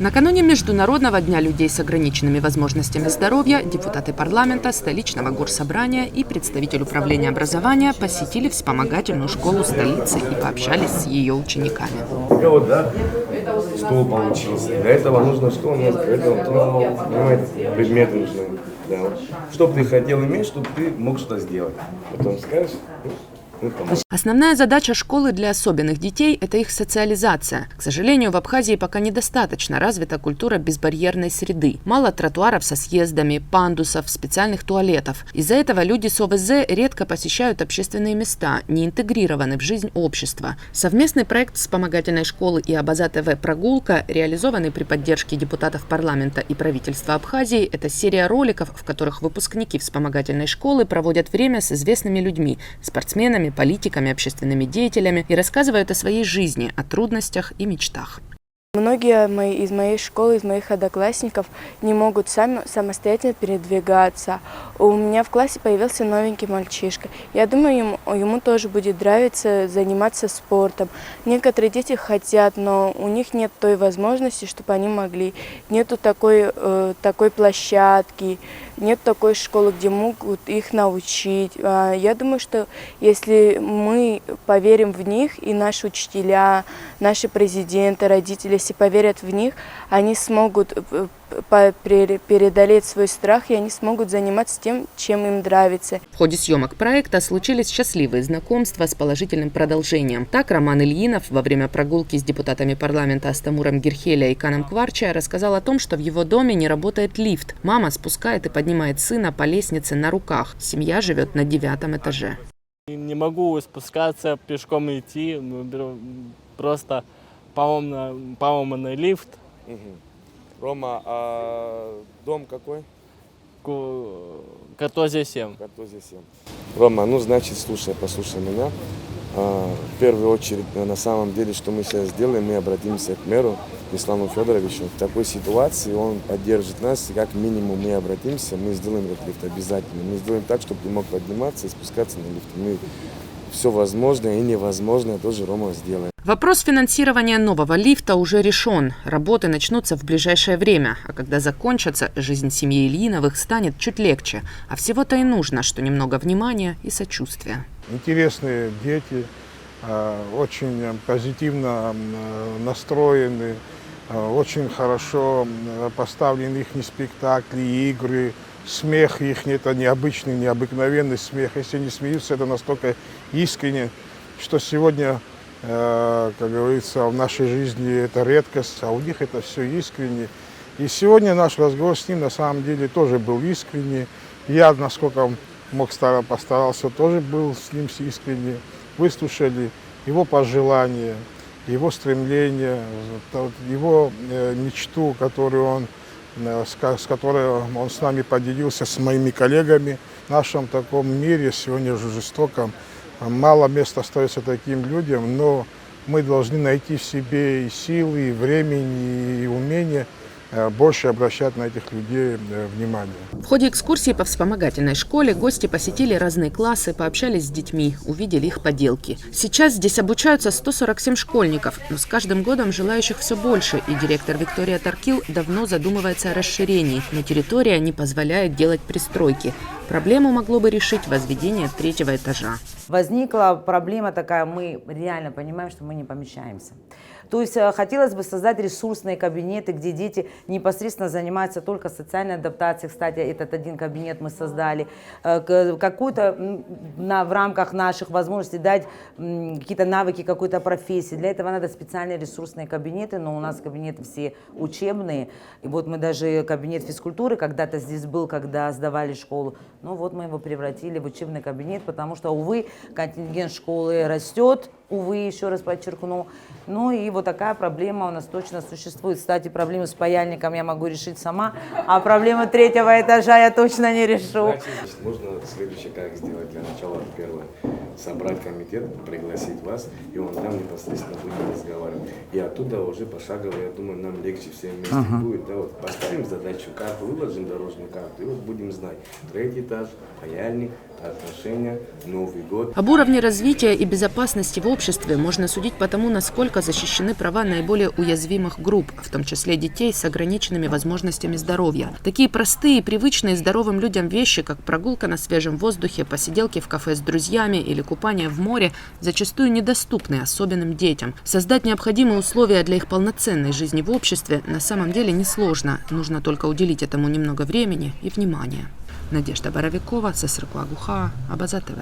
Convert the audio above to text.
Накануне Международного дня людей с ограниченными возможностями здоровья депутаты парламента, столичного горсобрания и представитель управления образования посетили вспомогательную школу столицы и пообщались с ее учениками. Вот, да, стол получился. Для этого нужно что? Для этого, понимаете, предметы нужны. Да. Что бы ты хотел иметь, чтобы ты мог что-то сделать. Потом скажешь, Основная задача школы для особенных детей – это их социализация. К сожалению, в Абхазии пока недостаточно развита культура безбарьерной среды. Мало тротуаров со съездами, пандусов, специальных туалетов. Из-за этого люди с ОВЗ редко посещают общественные места, не интегрированы в жизнь общества. Совместный проект вспомогательной школы и Абаза ТВ «Прогулка», реализованный при поддержке депутатов парламента и правительства Абхазии, это серия роликов, в которых выпускники вспомогательной школы проводят время с известными людьми – спортсменами, политиками, общественными деятелями и рассказывают о своей жизни, о трудностях и мечтах. Многие из моей школы, из моих одноклассников не могут самостоятельно передвигаться. У меня в классе появился новенький мальчишка. Я думаю, ему тоже будет нравиться заниматься спортом. Некоторые дети хотят, но у них нет той возможности, чтобы они могли. Нету такой площадки, нет такой школы, где могут их научить. Я думаю, что если мы поверим в них, и наши учителя, наши президенты, родители, если поверят в них, они смогут преодолеть свой страх, и они смогут заниматься тем, чем им нравится. В ходе съемок проекта случились счастливые знакомства с положительным продолжением. Так, Роман Ильинов во время прогулки с депутатами парламента Астамуром Герхеля и Каном Кварча рассказал о том, что в его доме не работает лифт. Мама спускает и поднимает сына по лестнице на руках. Семья живет на 9-м этаже. Не могу спускаться, пешком идти, просто поломанный лифт. Рома, а дом какой? Картозия 7. Рома, послушай меня. В первую очередь, на самом деле, что мы сейчас сделаем, мы обратимся к мэру Исламу Федоровичу. В такой ситуации он поддержит нас, и как минимум мы обратимся, мы сделаем этот лифт обязательно. Мы сделаем так, чтобы ты мог подниматься и спускаться на лифт. Мы все возможное и невозможное тоже, Рома, сделаем. Вопрос финансирования нового лифта уже решен. Работы начнутся в ближайшее время. А когда закончатся, жизнь семьи Ильиновых станет чуть легче. А всего-то и нужно, что немного внимания и сочувствия. Интересные дети, очень позитивно настроены, очень хорошо поставлены их спектакли, игры. Смех их – это необычный, необыкновенный смех. Если они смеются, это настолько искренне, что сегодня, как говорится, в нашей жизни это редкость, а у них это все искренне. И сегодня наш разговор с ним на самом деле тоже был искренний. Я, насколько мог, постарался, тоже был с ним искренне. Выслушали его пожелания, его стремления, его мечту, с которой он с нами поделился, с моими коллегами. В нашем таком мире, сегодня уже жестоком, мало места остается таким людям, но мы должны найти в себе и силы, и времени, и умения больше обращать на этих людей внимание. В ходе экскурсии по вспомогательной школе гости посетили разные классы, пообщались с детьми, увидели их поделки. Сейчас здесь обучаются 147 школьников, но с каждым годом желающих все больше, и директор Виктория Таркил давно задумывается о расширении, но территория не позволяет делать пристройки. Проблему могло бы решить возведение 3-го этажа. Возникла проблема такая, мы реально понимаем, что мы не помещаемся. То есть хотелось бы создать ресурсные кабинеты, где дети непосредственно занимаются только социальной адаптацией. Кстати, этот один кабинет мы создали. Какую-то в рамках наших возможностей дать какие-то навыки какой-то профессии. Для этого надо специальные ресурсные кабинеты, но у нас кабинеты все учебные. И вот мы даже кабинет физкультуры когда-то здесь был, когда сдавали школу. Ну вот мы его превратили в учебный кабинет, потому что, увы, контингент школы растет, увы, еще раз подчеркну. Ну и вот такая проблема у нас точно существует. Кстати, проблему с паяльником я могу решить сама, а проблему 3-го этажа я точно не решу. Нужно следующее, как сделать для начала, первое, собрать комитет, пригласить вас, и он там непосредственно будет разговаривать. И оттуда уже пошагово, я думаю, нам легче всем вместе будет. Да, вот поставим задачу, карту, выложим дорожную карту, и вот будем знать, 3-й этаж, паяльник, отношения, Новый год. Об уровне развития и безопасности в обществе обществе можно судить по тому, насколько защищены права наиболее уязвимых групп, в том числе детей с ограниченными возможностями здоровья. Такие простые и привычные здоровым людям вещи, как прогулка на свежем воздухе, посиделки в кафе с друзьями или купание в море, зачастую недоступны особенным детям. Создать необходимые условия для их полноценной жизни в обществе на самом деле несложно. Нужно только уделить этому немного времени и внимания. Надежда Боровикова, ССРК Агуха, Абаза ТВ.